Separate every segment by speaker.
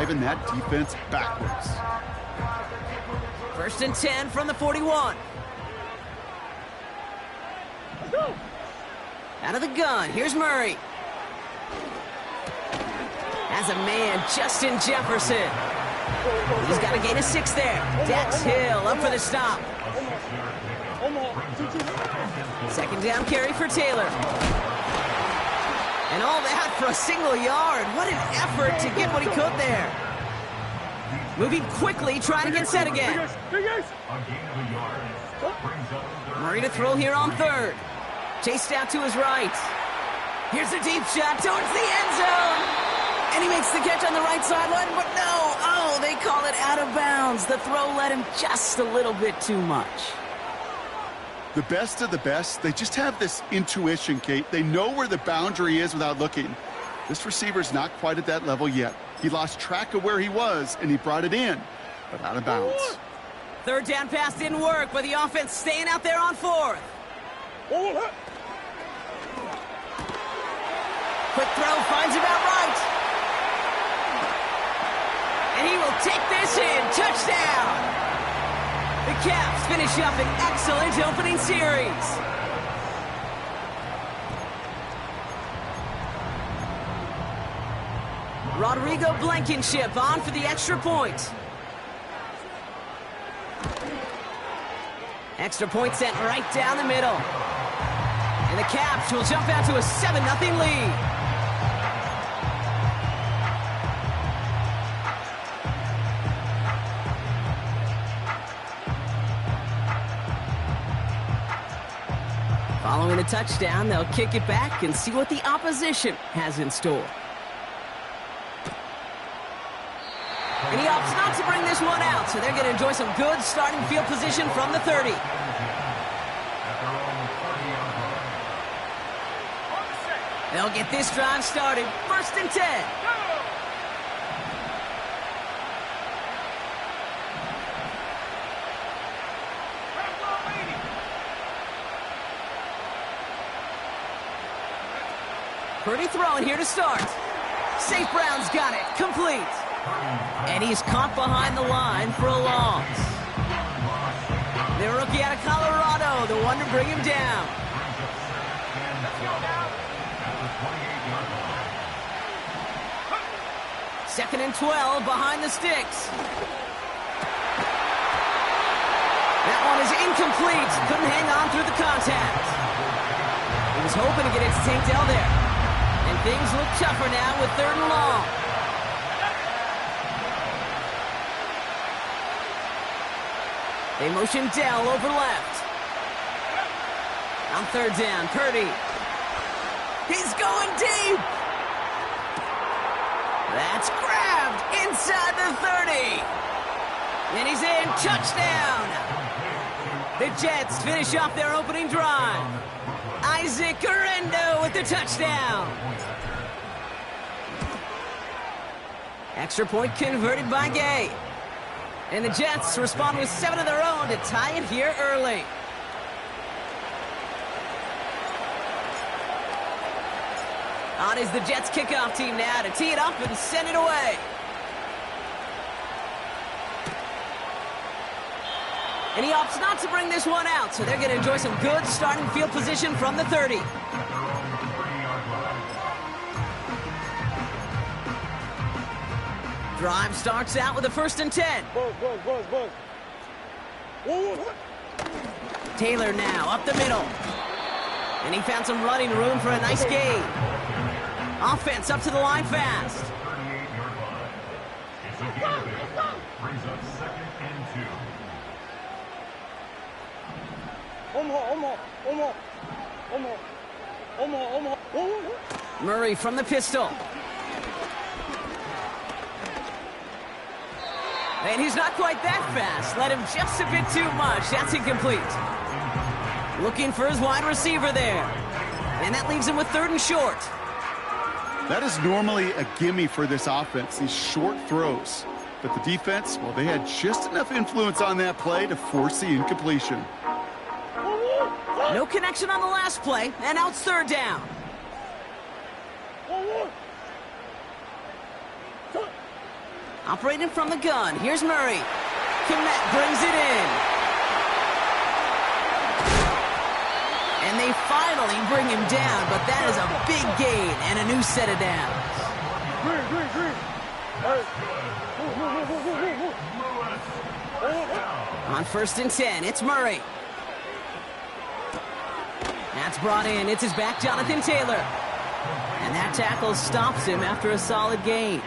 Speaker 1: driving that defense backwards.
Speaker 2: 1st and 10 from the 41. Out of the gun, here's Murray. As a man, Justin Jefferson. He's got to gain a 6 there. Dax Hill up for the stop. 2nd down carry for Taylor. And all that for a single yard. What an effort to get what he could there. Moving quickly, trying to get set again. Murray to throw here on 3rd. Chased out to his right. Here's a deep shot towards the end zone. And he makes the catch on the right sideline, but no. Oh, they call it out of bounds. The throw led him just a little bit too much.
Speaker 1: The best of the best, they just have this intuition, Kate. They know where the boundary is without looking. This receiver's not quite at that level yet. He lost track of where he was, and he brought it in, but out of bounds.
Speaker 2: 3rd down pass didn't work, but the offense staying out there on 4th. Quick throw, finds about right. And he will take this in. Touchdown! The Caps finish up an excellent opening series. Rodrigo Blankenship on for the extra point. Extra point sent right down the middle. And the Caps will jump out to a 7-0 lead. Following a touchdown, they'll kick it back and see what the opposition has in store. And he opts not to bring this one out, so they're going to enjoy some good starting field position from the 30. They'll get this drive started. 1st and 10. Pretty throwing here to start. St. Brown's got it. Complete. And he's caught behind the line for a loss. The rookie out of Colorado, the one to bring him down. Second and 12 behind the sticks. That one is incomplete. Couldn't hang on through the contact. He was hoping to get it to Tank Dell there. And things look tougher now with 3rd and long. They motion Dell over left. On 3rd down, Purdy. He's going deep. That's grabbed inside the 30. And he's in. Touchdown. The Jets finish off their opening drive. Isaac Guerrero with the touchdown. Extra point converted by Gay. And the Jets respond with 7 of their own to tie it here early. On is the Jets kickoff team now to tee it up and send it away. And he opts not to bring this one out, so they're going to enjoy some good starting field position from the 30. Drive starts out with a 1st and 10. Taylor now up the middle. And he found some running room for a nice gain. Offense up to the line fast. Murray from the pistol. And he's not quite that fast. Led him just a bit too much. That's incomplete. Looking for his wide receiver there. And that leaves him with 3rd and short.
Speaker 1: That is normally a gimme for this offense, these short throws. But the defense, well, they had just enough influence on that play to force the incompletion.
Speaker 2: No connection on the last play, and now it's 3rd down. Operating from the gun. Here's Murray. Komet brings it in. And they finally bring him down, but that is a big gain and a new set of downs. On 1st and 10, it's Murray. That's brought in. It's his back, Jonathan Taylor. And that tackle stops him after a solid gain.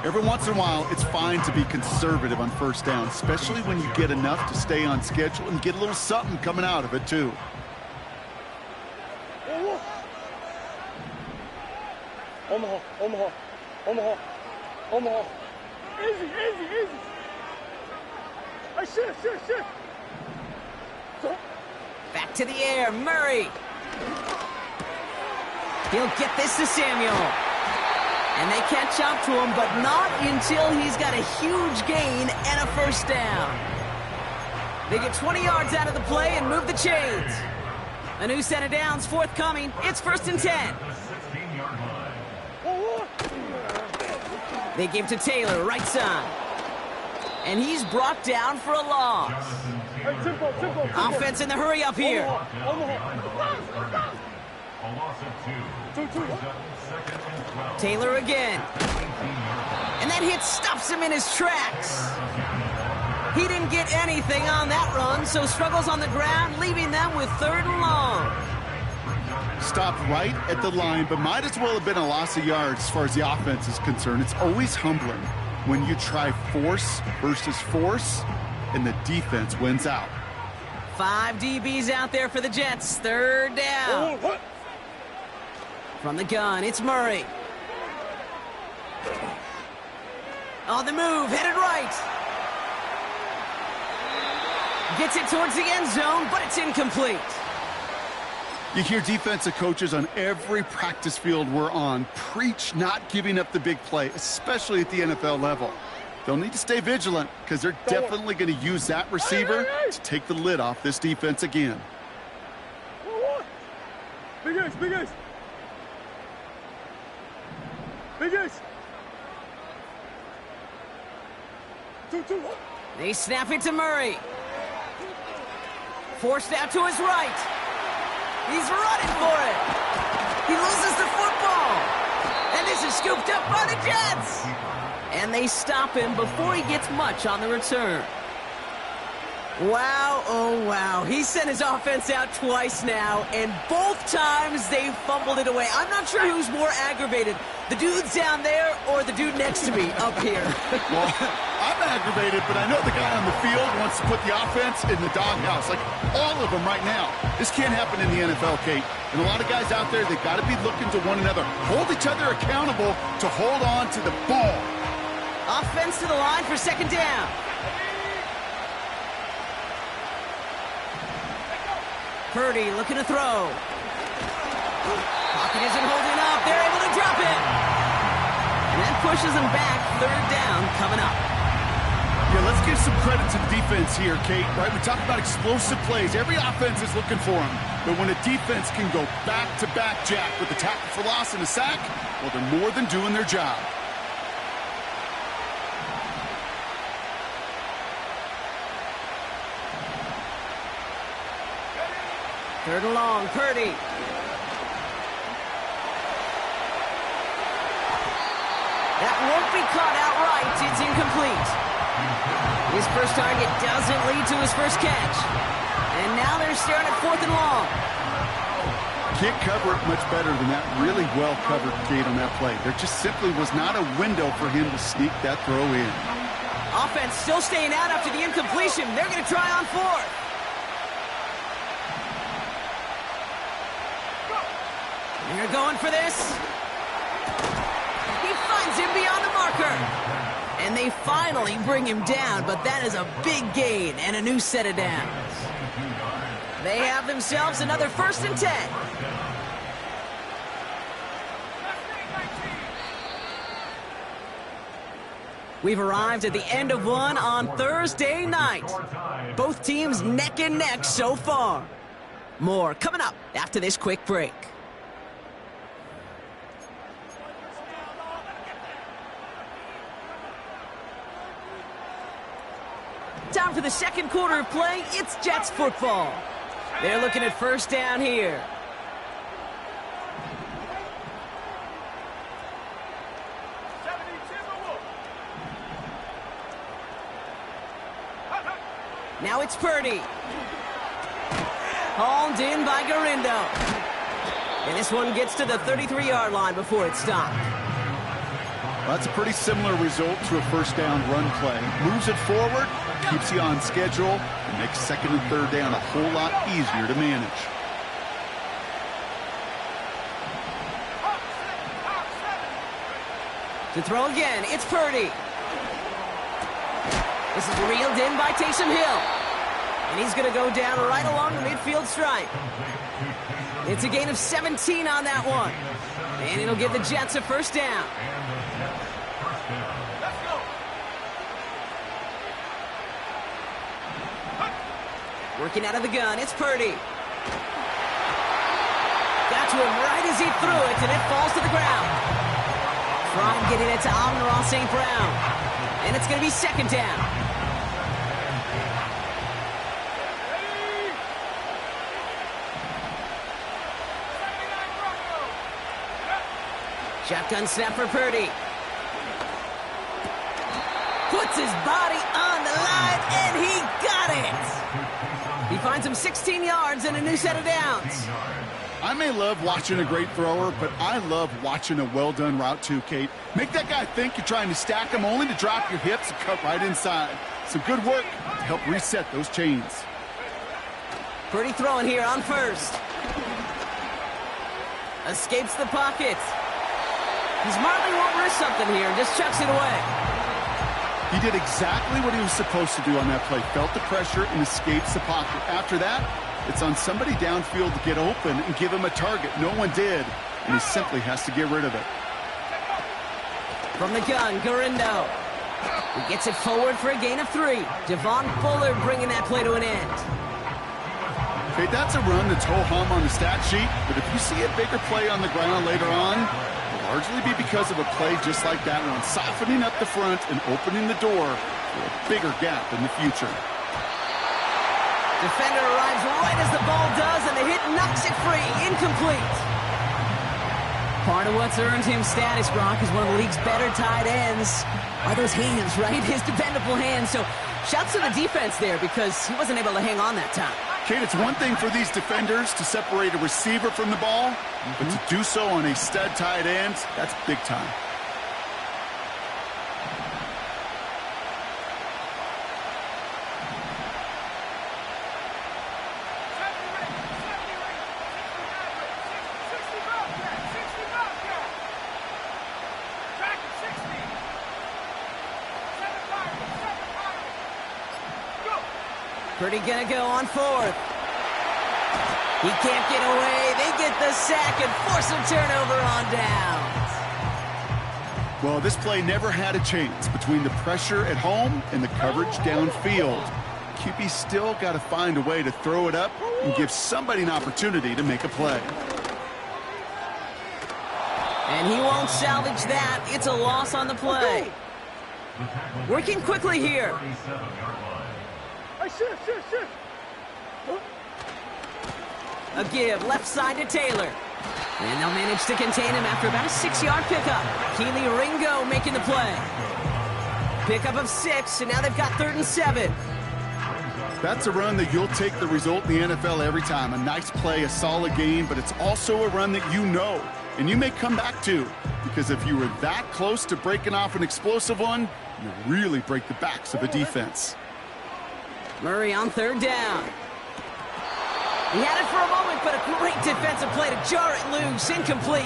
Speaker 1: Every once in a while, it's fine to be conservative on 1st down, especially when you get enough to stay on schedule and get a little something coming out of it, too.
Speaker 3: Omaha. Easy. Shit.
Speaker 2: Back to the air, Murray. He'll get this to Samuel. And they catch up to him, but not until he's got a huge gain and a 1st down. They get 20 yards out of the play and move the chains. A new set of downs forthcoming. It's 1st and 10. They give to Taylor, right side. And he's brought down for a loss. Offense in the hurry up here. Taylor again. And that hit stops him in his tracks. He didn't get anything on that run, so struggles on the ground, leaving them with 3rd and long.
Speaker 1: Stopped right at the line, but might as well have been a loss of yards as far as the offense is concerned. It's always humbling when you try force versus force, and the defense wins out.
Speaker 2: 5 DBs out there for the Jets. 3rd down. From the gun, it's Murray. On the move, headed right. Gets it towards the end zone, but it's incomplete.
Speaker 1: You hear defensive coaches on every practice field we're on preach not giving up the big play, especially at the NFL level. They'll need to stay vigilant because they're definitely going to use that receiver to take the lid off this defense again.
Speaker 3: Big ace. Two.
Speaker 2: They snap it to Murray. Forced out to his right. He's running for it. He loses the football. And this is scooped up by the Jets. And they stop him before he gets much on the return. Wow, oh wow. He sent his offense out twice now, and both times they fumbled it away. I'm not sure who's more aggravated, the dudes down there or the dude next to me up here.
Speaker 1: Well, I'm aggravated, but I know the guy on the field wants to put the offense in the doghouse, like all of them right now. This can't happen in the NFL, Kate. And a lot of guys out there, they've got to be looking to one another, hold each other accountable to hold on to the ball.
Speaker 2: Offense to the line for 2nd down. Purdy looking to throw. Pocket isn't holding up. They're able to drop it. And that pushes them back. 3rd down coming up.
Speaker 1: Yeah, let's give some credit to the defense here, Kate, right? We talk about explosive plays. Every offense is looking for them. But when a defense can go back-to-back, Jack, with a tackle for loss and a sack, well, they're more than doing their job.
Speaker 2: Third and long, Purdy. That won't be caught outright. It's incomplete. His first target doesn't lead to his first catch. And now they're staring at 4th and long.
Speaker 1: Can't cover it much better than that. Really well covered, Kate, on that play. There just simply was not a window for him to sneak that throw in.
Speaker 2: Offense still staying out after the incompletion. They're going to try on 4th. They're going for this. He finds him beyond the marker. And they finally bring him down, but that is a big gain and a new set of downs. They have themselves another 1st and 10. We've arrived at the end of one on Thursday night. Both teams neck and neck so far. More coming up after this quick break. Time for the second quarter of play. It's Jets football. They're looking at first down here. Now it's Purdy. Hauled in by Garindo. And this one gets to the 33-yard line before it's stopped.
Speaker 1: Well, that's a pretty similar result to a first down run play. Moves it forward, keeps you on schedule, and makes second and third down a whole lot easier to manage.
Speaker 2: To throw again, it's Purdy. This is reeled in by Taysom Hill. And he's going to go down right along the midfield stripe. It's a gain of 17 on that one. And it'll give the Jets a first down. Working out of the gun, it's Purdy. Got to him right as he threw it, and it falls to the ground. Trying getting it to Amon-Ra St. Brown. And it's going to be second down. Shotgun snap for Purdy. Puts his body on the line, and he got it. He finds him 16 yards and a new set of downs.
Speaker 1: I may love watching a great thrower, but I love watching a well-done route too, Kate. Make that guy think you're trying to stack him only to drop your hips and cut right inside. Some good work to help reset those chains.
Speaker 2: Purdy throwing here on first. Escapes the pocket. He smartly won't risk something here and just chucks it away.
Speaker 1: He did exactly what he was supposed to do on that play. Felt the pressure and escapes the pocket. After that, it's on somebody downfield to get open and give him a target. No one did, and he simply has to get rid of it.
Speaker 2: From the gun, Garindo. He gets it forward for a gain of 3. Javon Bullard bringing that play to an end.
Speaker 1: Okay, that's a run that's ho-hum on the stat sheet, but if you see a bigger play on the ground later on, it'll largely be because of a play just like that one, softening up the front and opening the door for a bigger gap in the future.
Speaker 2: Defender arrives right as the ball does, and the hit knocks it free. Incomplete. Part of what's earned him status, Brock, is one of the league's better tight ends. Are those hands, right? His dependable hands. So shouts to the defense there because he wasn't able to hang on that time.
Speaker 1: Kate, it's one thing for these defenders to separate a receiver from the ball, but to do so on a stud tight end, that's big time.
Speaker 2: Purdy gonna go on fourth. He can't get away. They get the sack and force a turnover on downs.
Speaker 1: Well, this play never had a chance between the pressure at home and the coverage downfield. QB still got to find a way to throw it up and give somebody an opportunity to make a play.
Speaker 2: And he won't salvage that. It's a loss on the play. Working quickly here.
Speaker 3: Shift.
Speaker 2: A give left side to Taylor. And they'll manage to contain him after about a 6-yard pickup. Keely Ringo making the play. Pickup of 6, and now they've got 3rd and 7.
Speaker 1: That's a run that you'll take the result in the NFL every time. A nice play, a solid game, but it's also a run that you know, and you may come back to, because if you were that close to breaking off an explosive one, you really break the backs of a defense.
Speaker 2: Murray on 3rd down. He had it for a moment, but a great defensive play to jar it loose. Incomplete.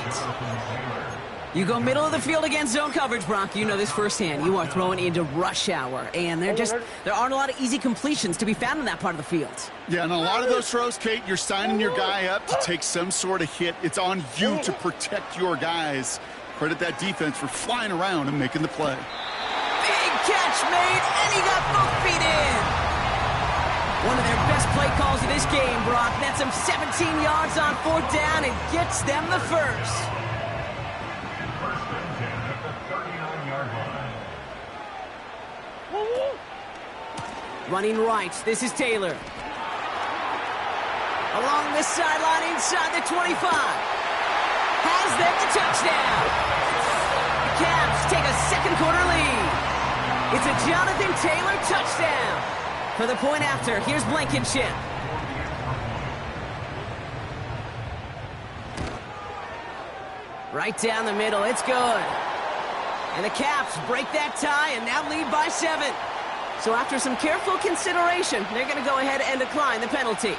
Speaker 2: You go middle of the field against zone coverage, Brock. You know this firsthand. You are throwing into rush hour, and there aren't a lot of easy completions to be found in that part of the field. Yeah,
Speaker 1: and a lot of those throws, Kate, you're signing your guy up to take some sort of hit. It's on you to protect your guys. Credit that defense for flying around and making the play.
Speaker 2: Big catch made, and he got both feet in. One of their best play calls of this game, Brock. Nets them 17 yards on 4th down and gets them the first. Running right, this is Taylor. Along the sideline inside the 25. Has them the touchdown. The Cavs take a second quarter lead. It's a Jonathan Taylor touchdown. For the point after, here's Blankenship. Right down the middle, it's good. And the Caps break that tie and now lead by 7. So after some careful consideration, they're going to go ahead and decline the penalty.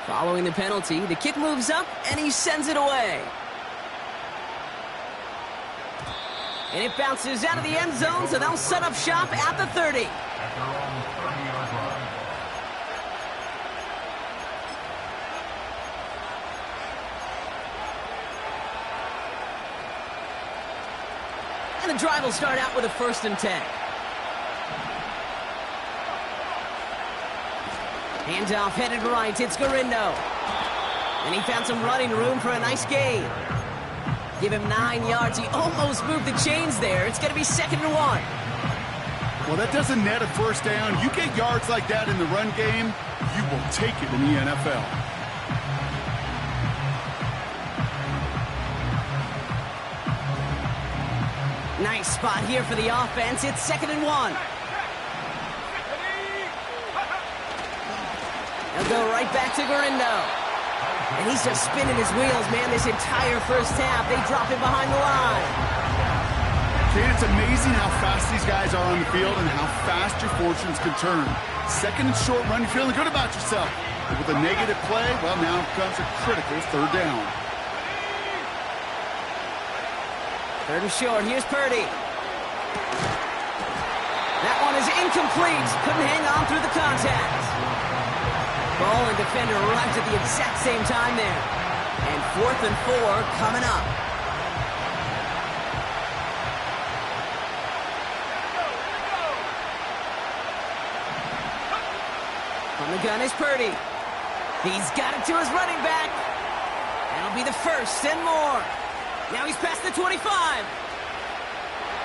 Speaker 2: Following the penalty, the kick moves up and he sends it away. And it bounces out of the end zone, so they'll set up shop at the 30. And the drive will start out with a 1st and 10. Handoff headed right, it's Garindo. And he found some running room for a nice gain. Give him 9 yards, he almost moved the chains there. It's going to be 2nd and 1.
Speaker 1: Well, that doesn't net a 1st down. You get yards like that in the run game, you will take it in the NFL.
Speaker 2: Nice spot here for the offense. It's 2nd and 1. They'll go right back to Garindo. And he's just spinning his wheels, man, this entire first half. They drop him behind the line.
Speaker 1: Kate, it's amazing how fast these guys are on the field and how fast your fortunes can turn. 2nd and short run, you're feeling good about yourself. But with a negative play, well, now comes a critical 3rd down.
Speaker 2: 3rd and short, here's Purdy. That one is incomplete. Couldn't hang on through the contact. Ball and defender arrived at the exact same time there. And 4th and 4 coming up. On the gun is Purdy. He's got it to his running back. That'll be the 1st and more. Now he's past the 25.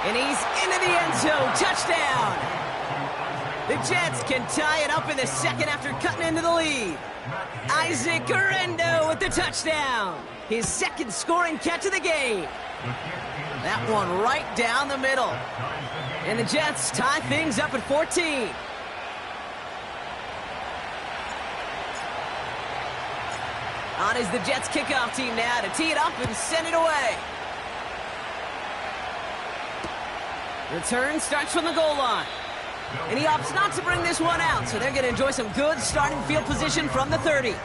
Speaker 2: And he's into the end zone. Touchdown. The Jets can tie it up in the 2nd after cutting into the lead. Isaac Garindo with the touchdown. His 2nd scoring catch of the game. That one right down the middle. And the Jets tie things up at 14. On is the Jets kickoff team now to tee it up and send it away. Return starts from the goal line. And he opts not to bring this one out, so they're going to enjoy some good starting field position from the 30.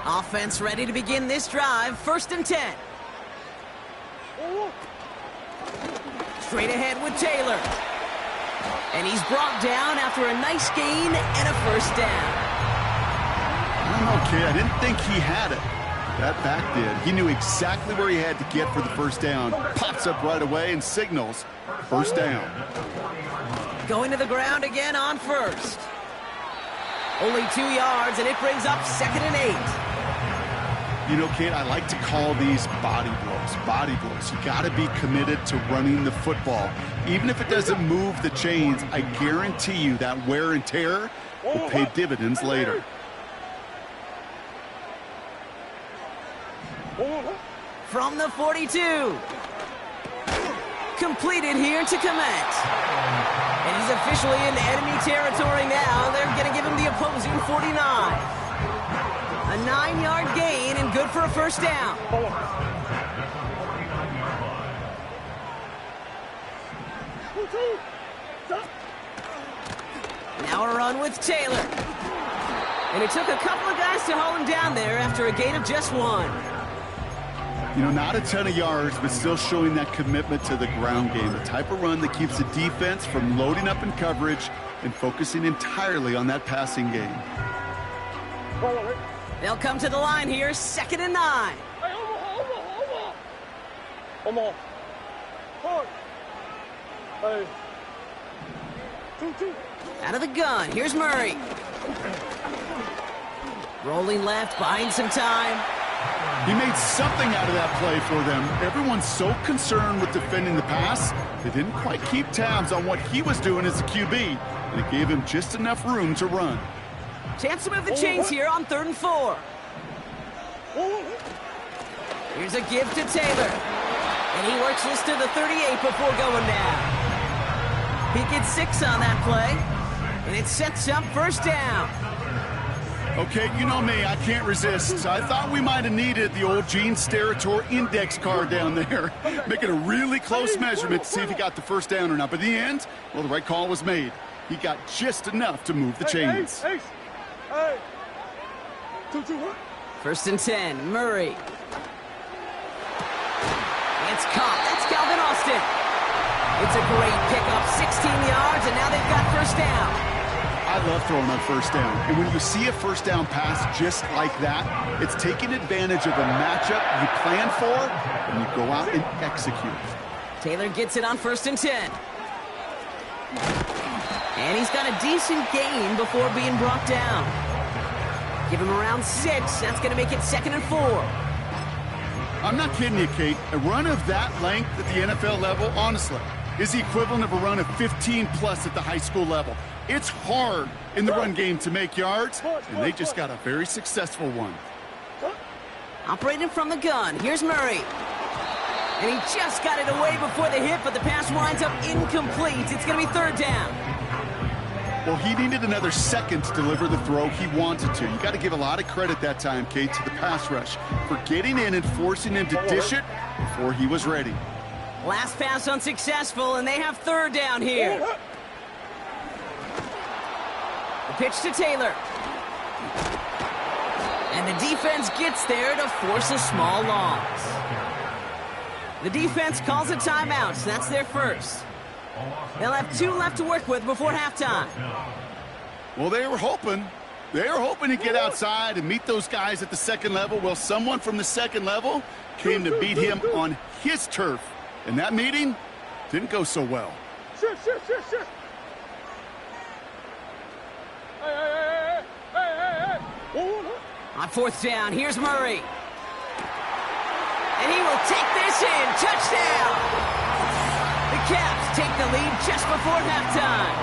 Speaker 2: Offense ready to begin this drive, 1st and 10. Straight ahead with Taylor. And he's brought down after a nice gain and a 1st down.
Speaker 1: I don't know, kid. I didn't think he had it. That back did. He knew exactly where he had to get for the 1st down. Pops up right away and signals 1st down.
Speaker 2: Going to the ground again on 1st. Only 2 yards, and it brings up 2nd and 8.
Speaker 1: You know, Kate, I like to call these body blows. Body blows. You got to be committed to running the football. Even if it doesn't move the chains, I guarantee you that wear and tear will pay dividends later.
Speaker 2: From the 42. Completed here to Komet. And he's officially in enemy territory now. They're going to give him the opposing 49. A 9-yard gain and good for a 1st down. Now a run with Taylor. And it took a couple of guys to haul him down there after a gain of just 1.
Speaker 1: You know, not a ton of yards, but still showing that commitment to the ground game. The type of run that keeps the defense from loading up in coverage and focusing entirely on that passing game.
Speaker 2: They'll come to the line here, 2nd and 9. Out of the gun, here's Murray. Rolling left, buying some time.
Speaker 1: He made something out of that play for them. Everyone's so concerned with defending the pass, they didn't quite keep tabs on what he was doing as a QB, and it gave him just enough room to run.
Speaker 2: Chance to move the chains here on 3rd and 4. Here's a give to Taylor. And he works this to the 38 before going down. He gets 6 on that play, and it sets up 1st down.
Speaker 1: Okay, you know me, I can't resist. I thought we might have needed the old Gene Steratore index card down there. Making a really close measurement to see if he got the 1st down or not. But in the end, well, the right call was made. He got just enough to move the chains.
Speaker 3: Hey. 2, 1.
Speaker 2: 1st and 10, Murray. It's caught. That's Calvin Austin. It's a great pickup, 16 yards, and now they've got 1st down.
Speaker 1: I love throwing on 1st down. And when you see a 1st down pass just like that, it's taking advantage of a matchup you plan for, and you go out and execute.
Speaker 2: Taylor gets it on 1st and 10. And he's got a decent gain before being brought down. Give him around 6. That's going to make it 2nd and 4.
Speaker 1: I'm not kidding you, Kate. A run of that length at the NFL level, honestly, is the equivalent of a run of 15-plus at the high school level. It's hard in the run game to make yards, and they just got a very successful one.
Speaker 2: Operating from the gun, here's Murray. And he just got it away before the hit, but the pass winds up incomplete. It's going to be 3rd down.
Speaker 1: Well, he needed another second to deliver the throw he wanted to. You got to give a lot of credit that time, Kate, to the pass rush for getting in and forcing him to dish it before he was ready.
Speaker 2: Last pass unsuccessful, and they have 3rd down here. The pitch to Taylor. And the defense gets there to force a small loss. The defense calls a timeout, so that's their 1st. They'll have 2 left to work with before halftime.
Speaker 1: Well, they were hoping to get outside and meet those guys at the 2nd level. Well, someone from the 2nd level came to beat him on his turf. And that meeting didn't go so well.
Speaker 3: Shift. Hey.
Speaker 2: On 4th down, here's Murray. And he will take this in. Touchdown! The Caps take the lead just before halftime.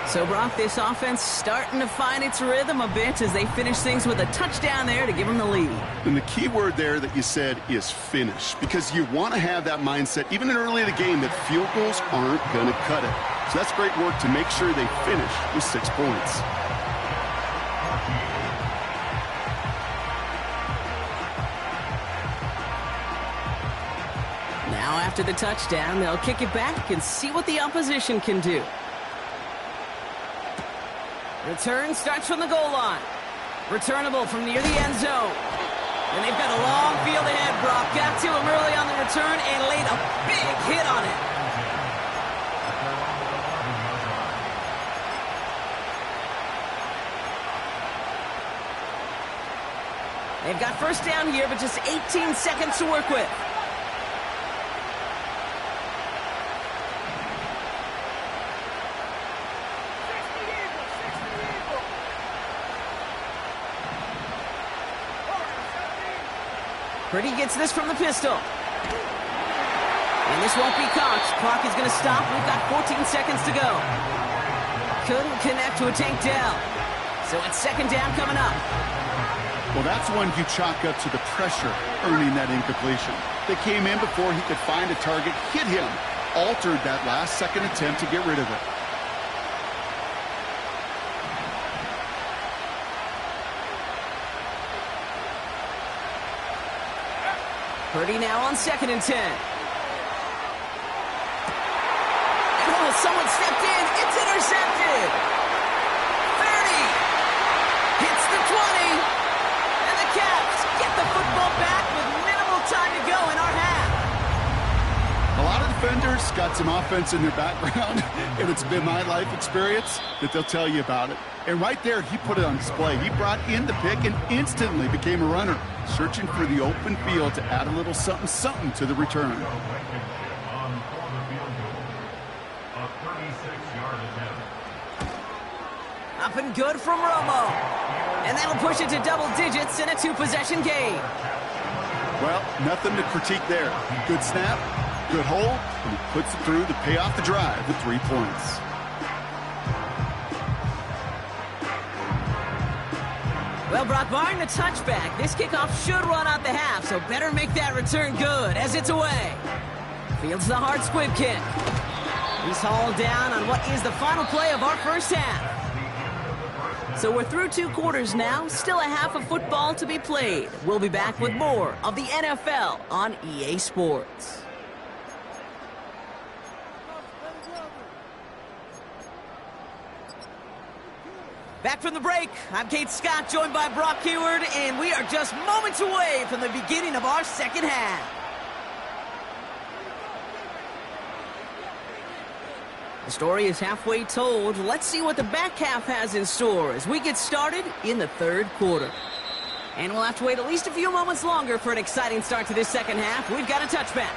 Speaker 2: So, Brock, this offense starting to find its rhythm a bit as they finish things with a touchdown there to give them the lead.
Speaker 1: And the key word there that you said is finish, because you want to have that mindset, even in early in the game, that field goals aren't going to cut it. So that's great work to make sure they finish with 6 points.
Speaker 2: Now, after the touchdown, they'll kick it back and see what the opposition can do. Return starts from the goal line. Returnable from near the end zone. And they've got a long field ahead, Brock. Got to him early on the return and laid a big hit on it. They've got 1st down here, but just 18 seconds to work with. Purdy gets this from the pistol. And this won't be caught. Clock is going to stop. We've got 14 seconds to go. Couldn't connect to a tank down. So it's 2nd down coming up.
Speaker 1: Well, that's one you chalk up to the pressure earning that incompletion. They came in before he could find a target, hit him, altered that last second attempt to get rid of it.
Speaker 2: Purdy now on 2nd and 10. And someone stepped in. It's intercepted. 30. Hits the 20. And the Caps get the football back with minimal time to go in our half.
Speaker 1: A lot of defenders got some offense in their background, and it's been my life experience that they'll tell you about it. And right there, he put it on display. He brought in the pick and instantly became a runner, searching for the open field to add a little something to the return. Up
Speaker 2: and good from Romo. And that'll push it to double digits in a two-possession game.
Speaker 1: Well, nothing to critique there. Good snap, good hold, and he puts it through to pay off the drive with 3 points.
Speaker 2: Well, Brock, barring the touchback, this kickoff should run out the half, so better make that return good as it's away. Fields the hard squib kick. He's hauled down on what is the final play of our first half. So we're through 2 quarters now, still a half of football to be played. We'll be back with more of the NFL on EA Sports. Back from the break, I'm Kate Scott, joined by Brock Keyword, and we are just moments away from the beginning of our second half. The story is halfway told. Let's see what the back half has in store as we get started in the third quarter. And we'll have to wait at least a few moments longer for an exciting start to this second half. We've got a touchback.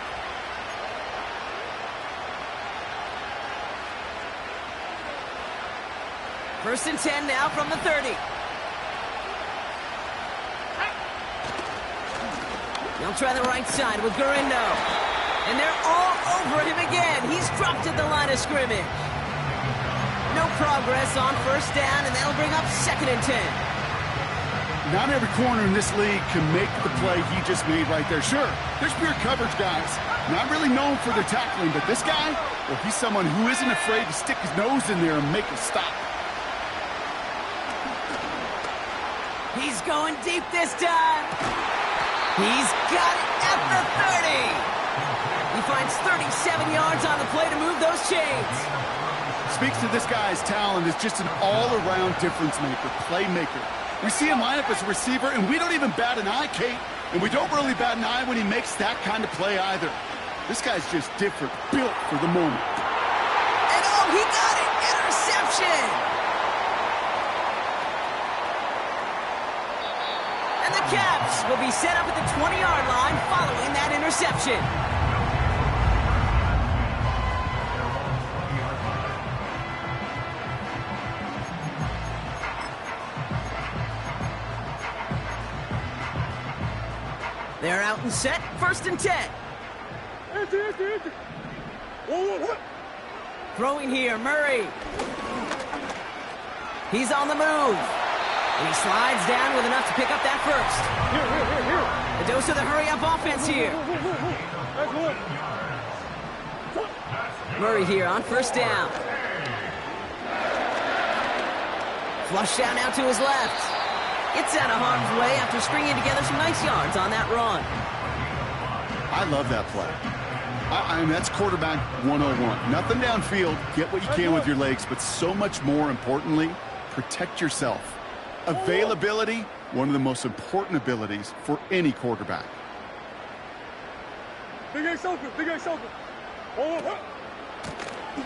Speaker 2: First and 10 now from the 30. They'll try the right side with Gurindo. And they're all over him again. He's dropped at the line of scrimmage. No progress on first down, and that'll bring up second and 10.
Speaker 1: Not every corner in this league can make the play he just made right there. Sure, there's pure coverage guys. Not really known for their tackling, but this guy, well, he's someone who isn't afraid to stick his nose in there and make a stop.
Speaker 2: He's going deep this time. He's got it at the 30. He finds 37 yards on the play to move those chains.
Speaker 1: Speaks to this guy's talent as just an all-around difference maker, playmaker. We see him line up as a receiver, and we don't even bat an eye, Kate. And we don't really bat an eye when he makes that kind of play either. This guy's just different, built for the moment.
Speaker 2: And oh, he got it! Interception! And the Caps will be set up at the 20-yard line following that interception. They're out and set, first and 10. Throwing here, Murray. He's on the move. And he slides down with enough to pick up that first. A dose of the hurry-up offense here. Murray here on first down. Flush down now to his left. It's out of harm's way after stringing together some nice yards on that run.
Speaker 1: I love that play. I mean, that's quarterback 101. Nothing downfield. Get what you can with your legs, but so much more importantly, protect yourself. Availability, one of the most important abilities for any quarterback.
Speaker 3: Big X open, big X open.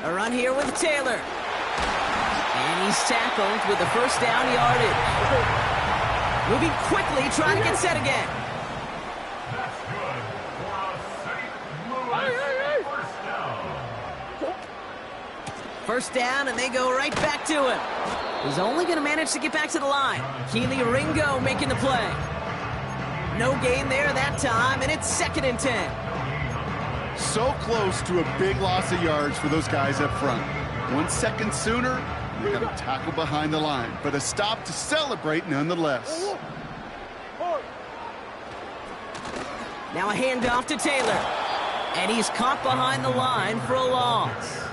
Speaker 2: A run here with Taylor. And he's tackled with the first down yardage. Moving quickly, trying to get set again. First down, and they go right back to him. He's only going to manage to get back to the line. Keely Ringo making the play. No gain there that time, and it's second and 10.
Speaker 1: So close to a big loss of yards for those guys up front. 1 second sooner, they got a tackle behind the line, but a stop to celebrate nonetheless.
Speaker 2: Now a handoff to Taylor. And he's caught behind the line for a loss.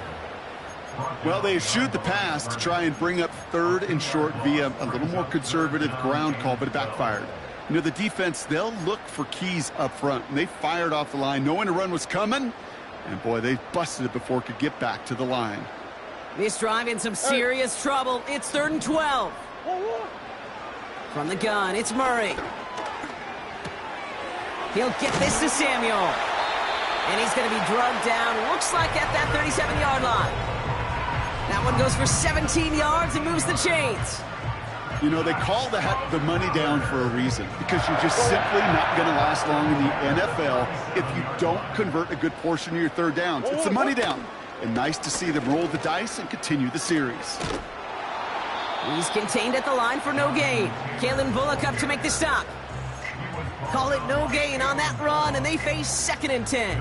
Speaker 1: Well, they eschewed the pass to try and bring up third and short via a little more conservative ground call, but it backfired. You know, the defense, they'll look for keys up front, and they fired off the line knowing a run was coming, and boy, they busted it before it could get back to the line.
Speaker 2: This drive in some serious trouble. It's third and 12. From the gun, it's Murray. He'll get this to Samuel. And he's going to be drugged down, looks like at that 37-yard line. That one goes for 17 yards and moves the chains.
Speaker 1: You know, they call that the money down for a reason, because you're just simply not going to last long in the NFL if you don't convert a good portion of your third downs. It's the money down. And nice to see them roll the dice and continue the series.
Speaker 2: He's contained at the line for no gain. Kalen Bullock up to make the stop. Call it no gain on that run, and they face 2nd and 10.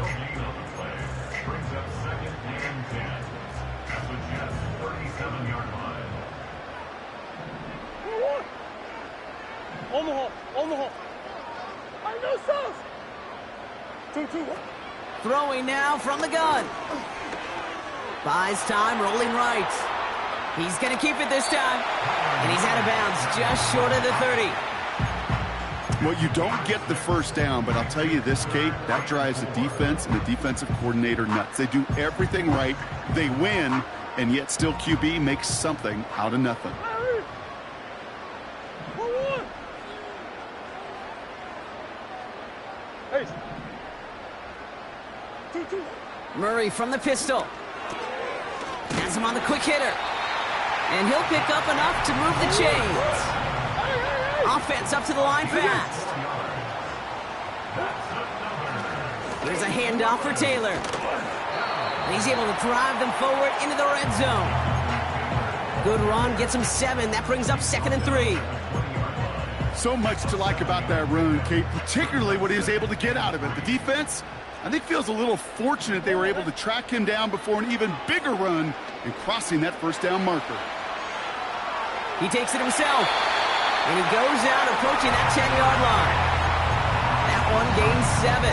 Speaker 3: Omaha, Omaha. I know sauce. 2-2.
Speaker 2: Throwing now from the gun. Buys time, rolling right. He's going to keep it this time. And he's out of bounds, just short of the 30.
Speaker 1: Well, you don't get the first down, but I'll tell you this, Kate, that drives the defense and the defensive coordinator nuts. They do everything right. They win, and yet still QB makes something out of nothing.
Speaker 3: Hey. 2-2.
Speaker 2: Murray from the pistol. Has him on the quick hitter. And he'll pick up enough to move the chains. Offense up to the line fast. Here's a handoff for Taylor. And he's able to drive them forward into the red zone. Good run, gets him 7. That brings up 2nd and 3.
Speaker 1: So much to like about that run, Kate, particularly what he was able to get out of it. The defense, I think, feels a little fortunate they were able to track him down before an even bigger run and crossing that first down marker.
Speaker 2: He takes it himself. And he goes out approaching that 10-yard line. That one gains 7.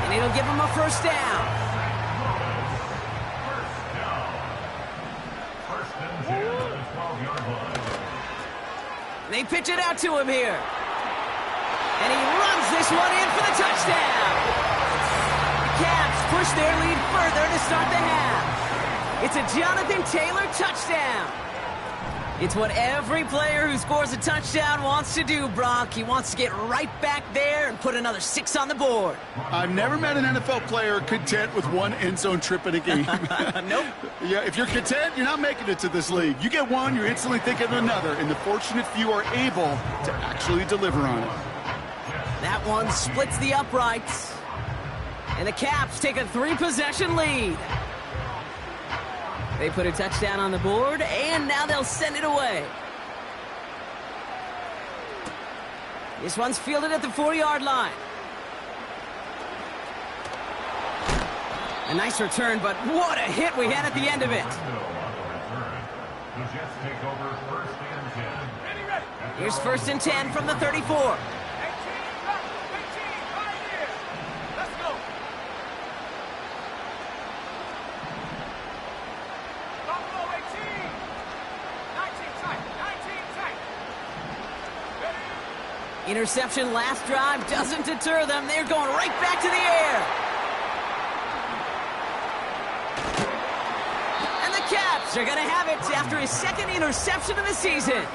Speaker 2: And it'll give him a first down. They pitch it out to him here. And he runs this one in for the touchdown. The Cavs push their lead further to start the half. It's a Jonathan Taylor touchdown. It's what every player who scores a touchdown wants to do, Brock. He wants to get right back there and put another 6 on the board.
Speaker 1: I've never met an NFL player content with one end zone trip in a game.
Speaker 2: Nope.
Speaker 1: Yeah, if you're content, you're not making it to this league. You get one, you're instantly thinking of another, and the fortunate few are able to actually deliver on it.
Speaker 2: That one splits the uprights. And the Caps take a 3-possession lead. They put a touchdown on the board, and now they'll send it away. This one's fielded at the 4-yard line. A nice return, but what a hit we had at the end of it. Here's 1st and 10 from the 34. Interception last drive doesn't deter them. They're going right back to the air. And the Caps are going to have it after his 2nd interception of the season.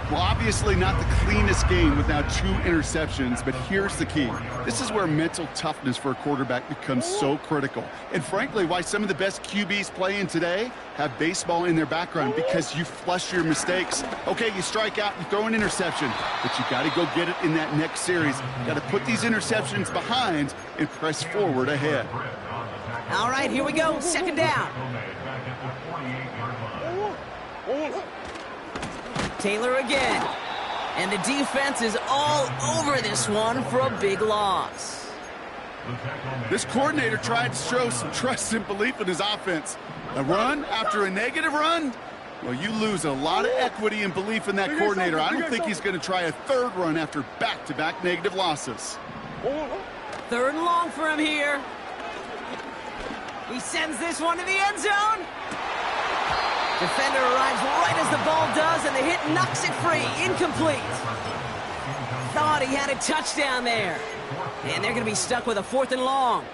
Speaker 1: Well, obviously not the cleanest game with now 2 interceptions, but here's the key. This is where mental toughness for a quarterback becomes so critical. And frankly, why some of the best QBs playing today have baseball in their background, because you flush your mistakes. Okay, you strike out, you throw an interception, but you got to go get it in that next series. You got to put these interceptions behind and press forward ahead.
Speaker 2: All right, here we go. 2nd down. Taylor again. And the defense is all over this one for a big loss.
Speaker 1: This coordinator tried to show some trust and belief in his offense. A run after a negative run? Well, you lose a lot of equity and belief in that coordinator. I don't think he's going to try a 3rd run after back-to-back negative losses.
Speaker 2: 3rd and long for him here. He sends this one to the end zone. Defender arrives right as the ball does, and the hit knocks it free. Incomplete. Thought he had a touchdown there. And they're going to be stuck with a 4th and long.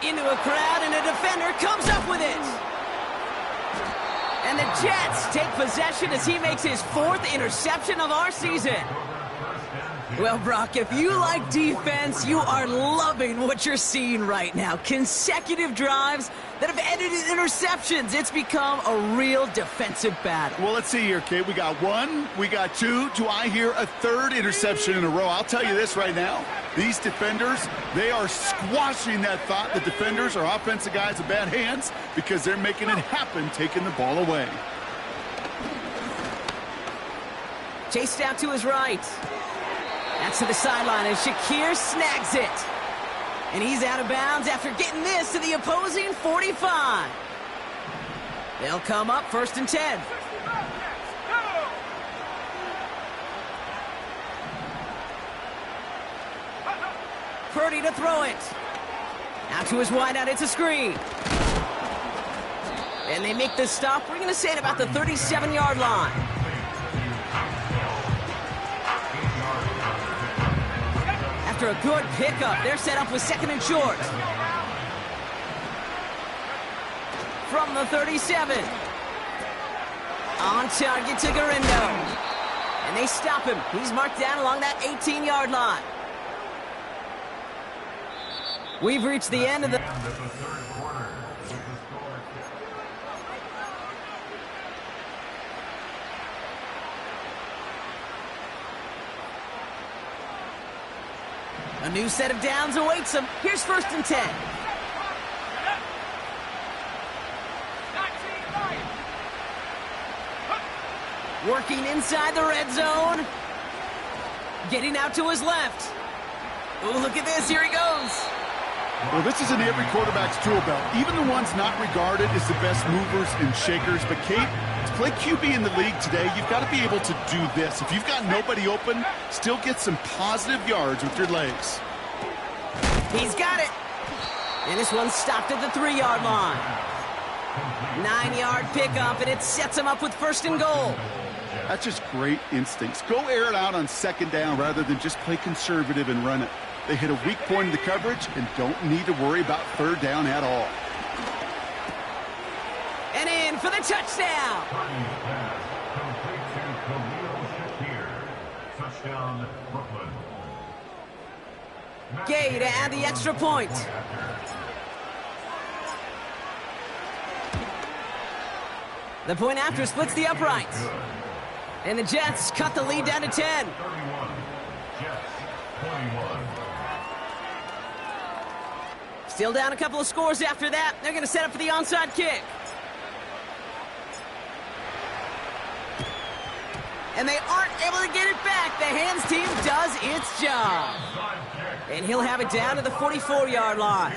Speaker 2: Into a crowd, and a defender comes up with it. And the Jets take possession as he makes his 4th interception of our season. Well, Brock, if you like defense, you are loving what you're seeing right now. Consecutive drives that have ended in interceptions. It's become a real defensive battle.
Speaker 1: Well, let's see here, Kate. We got one, we got two. Do I hear a third interception in a row? I'll tell you this right now. These defenders, they are squashing that thought. The defenders are offensive guys with bad hands because they're making it happen, taking the ball away.
Speaker 2: Chased out to his right. That's to the sideline, and Shakir snags it. And he's out of bounds after getting this to the opposing 45. They'll come up 1st and 10. Purdy to throw it. Out to his wideout, it's a screen. And they make the stop. We're going to say it about the 37-yard line. After a good pickup, they're set up with 2nd and short. From the 37. On target to Garindo. And they stop him. He's marked down along that 18-yard line. We've reached the end of the
Speaker 4: third quarter.
Speaker 2: A new set of downs awaits him. Here's 1st and 10. Working inside the red zone. Getting out to his left. Ooh, look at this. Here he goes.
Speaker 1: Well, this is in every quarterback's tool belt. Even the ones not regarded as the best movers and shakers. But, Kate, to play QB in the league today, you've got to be able to do this. If you've got nobody open, still get some positive yards with your legs.
Speaker 2: He's got it. And this one's stopped at the 3-yard line. 9-yard pickup, and it sets him up with 1st and goal.
Speaker 1: That's just great instincts. Go air it out on 2nd down rather than just play conservative and run it. They hit a weak point in the coverage and don't need to worry about 3rd down at all.
Speaker 2: And in for the touchdown.
Speaker 4: Touchdown, Brooklyn.
Speaker 2: Gay to add the extra point. The point after splits the uprights. And the Jets cut the lead down to 10.
Speaker 4: 31. Jets, 21.
Speaker 2: Still down a couple of scores after that. They're going to set up for the onside kick. And they aren't able to get it back. The hands team does its job. And he'll have it down to the 44-yard line.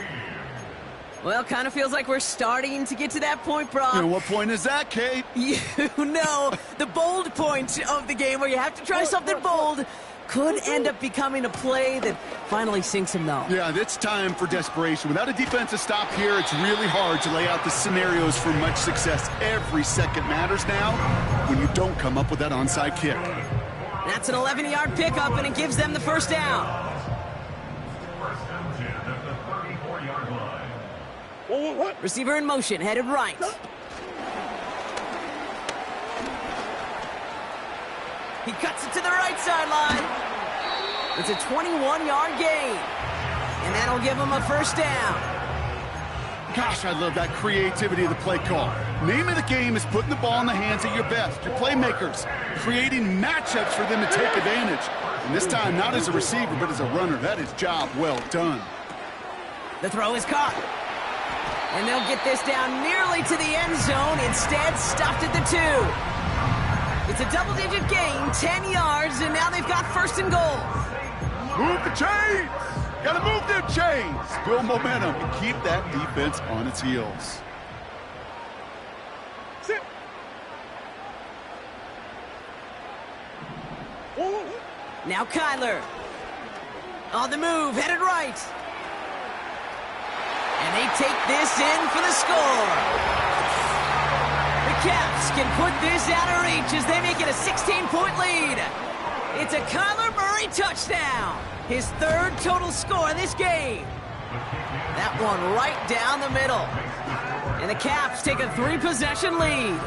Speaker 2: Well, kind of feels like we're starting to get to that point, Brock.
Speaker 1: And what point is that, Kate?
Speaker 2: You know, the bold point of the game where you have to try something bold could end up becoming a play that finally sinks him, though.
Speaker 1: Yeah, it's time for desperation. Without a defensive stop here, it's really hard to lay out the scenarios for much success. Every second matters now when you don't come up with that onside kick.
Speaker 2: That's an 11-yard pickup, and it gives them the 1st down.
Speaker 4: 1st and 10 at the 34-yard line.
Speaker 3: What?
Speaker 2: Receiver in motion, headed right. He cuts it to the right sideline. It's a 21-yard gain. And that'll give him a 1st down.
Speaker 1: Gosh, I love that creativity of the play call. Name of the game is putting the ball in the hands of your best, your playmakers, creating matchups for them to take advantage. And this time, not as a receiver, but as a runner. That is job well done.
Speaker 2: The throw is caught. And they'll get this down nearly to the end zone. Instead, stopped at the 2. It's a double-digit gain, 10 yards, and now they've got 1st and goal.
Speaker 1: Move the chains! Gotta move them chains! Build momentum and keep that defense on its heels.
Speaker 3: Sit.
Speaker 2: Now Kyler. On the move, headed right. And they take this in for the score. The Caps can put this out of reach as they make it a 16-point lead. It's a Kyler Murray touchdown. His 3rd total score in this game. That one right down the middle. And the Caps take a 3-possession lead.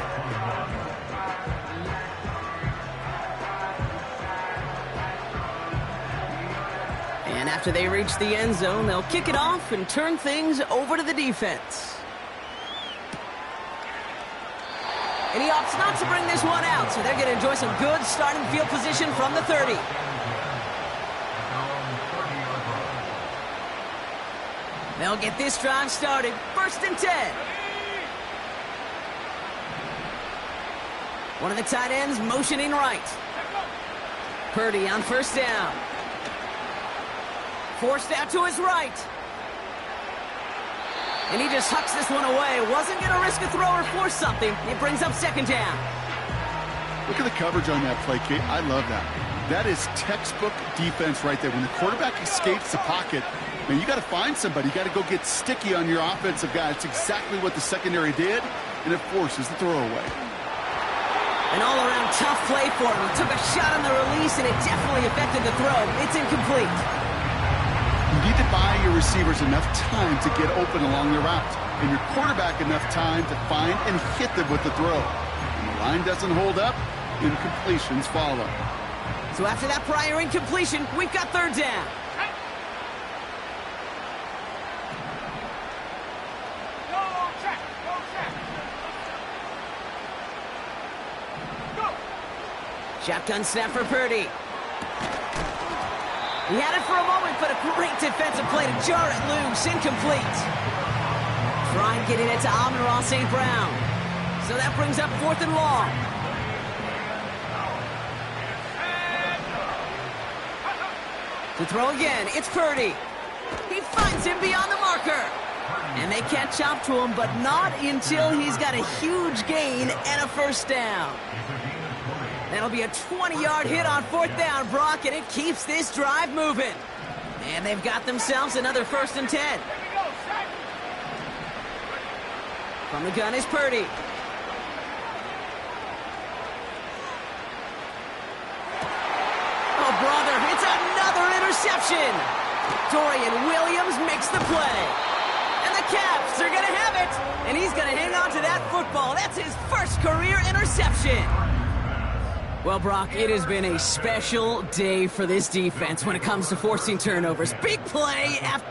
Speaker 2: And after they reach the end zone, they'll kick it off and turn things over to the defense. And he opts not to bring this one out, so they're going to enjoy some good starting field position from the 30. They'll get this drive started. 1st and 10. One of the tight ends motioning right. Purdy on 1st down. Forced out to his right. And he just hucks this one away. Wasn't going to risk a throw or force something. It brings up 2nd down.
Speaker 1: Look at the coverage on that play, Kate. I love that. That is textbook defense right there. When the quarterback escapes the pocket, man, you got to find somebody. You got to go get sticky on your offensive guy. It's exactly what the secondary did, and it forces the throw away.
Speaker 2: An all-around tough play for him. He took a shot on the release, and it definitely affected the throw. It's incomplete.
Speaker 1: You need to buy your receivers enough time to get open along their route, and your quarterback enough time to find and hit them with the throw. When the line doesn't hold up, incompletions follow.
Speaker 2: So after that prior incompletion, we've got 3rd down. Shotgun snap for Purdy. He had it for a moment, but a great defensive play to jar it loose. Incomplete. Trying getting it to Amon-Ra St. Brown. So that brings up 4th and long. To throw again, it's Purdy. He finds him beyond the marker. And they catch up to him, but not until he's got a huge gain and a 1st down. That'll be a 20-yard hit on 4th down, Brock, and it keeps this drive moving. And they've got themselves another 1st and 10. From the gun is Purdy. Oh, brother, it's another interception. Dorian Williams makes the play. And the Caps are going to have it. And he's going to hang on to that football. That's his 1st career interception. Well, Brock, it has been a special day for this defense when it comes to forcing turnovers. Big play after...